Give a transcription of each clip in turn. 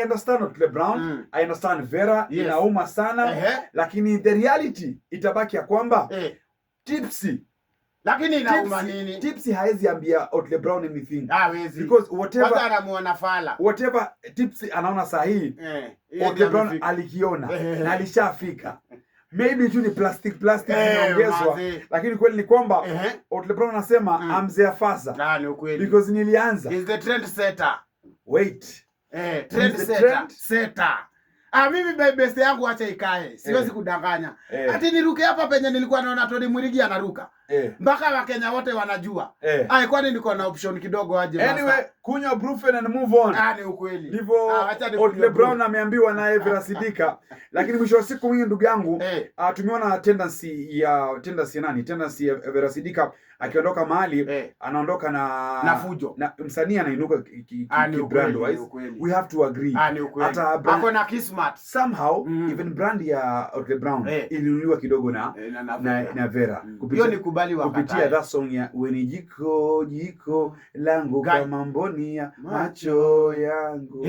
I understand Otile Brown, I understand Vera, inauma sana, lakini the reality itabaki ya kwamba Tipsy. Lakini inauma nini? Tipsy haezi ambia Otile Brown anything. Hawezi. Because whatever anamuona fala. Whatever Tipsy anaona sahihi, Otile Brown alikiona na alishafika. Maybe tu ni plastic inaongezwa, lakini kweli ni kwamba Otile Brown anasema I'm there faster. Ni ukweli. Because nilianza. He's the trend setter. Wait. Trend setter. Mimi best yangu acha ikae. Siwezi kudanganya. Ati niruke hapa penye nilikuwa naona Tony Mwirigi anaruka. Mpaka Wakenya wote wanajua. Kwani niko na option kidogo aje basta. Anyway, kunywa Brufen and move on. Ni ukweli. Ndivyo Otile Brown ameambiwa naye Vera Sidika. Lakini mwisho wa siku mwingi ndugu yangu, tumeona tendency ya Vera Sidika akiondoka mahali, anaondoka na fujo. Na msanii anainuka brand wise. We have to agree. Hata ako na kismat. Somehow even brand ya Otile Brown ilinuliwa kidogo na Vera. Kupitia that song ya Weni jiko langu kama mboni ya macho yangu.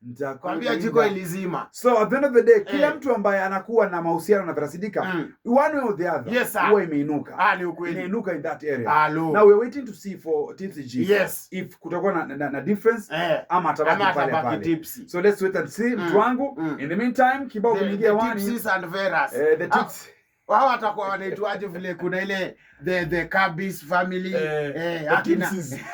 Nitakwambia jiko ilizima. So at the end of the day, kila mtu ambaye anakuwa na mahusiano na Vera Sidika, one way or the other, huwa imeinuka. Ni ukweli. Imeinuka in that area. Now we're waiting to see for Tipsy G. If kutakuwa na difference ama atabaki pale. So let's wait and see mtu wangu. In the meantime, kibao kinigia wani. Tipsy and Veras. The Tipsy. Wao watakuwa wanaitwaje vile kuna ile the Kabis family Tipsy.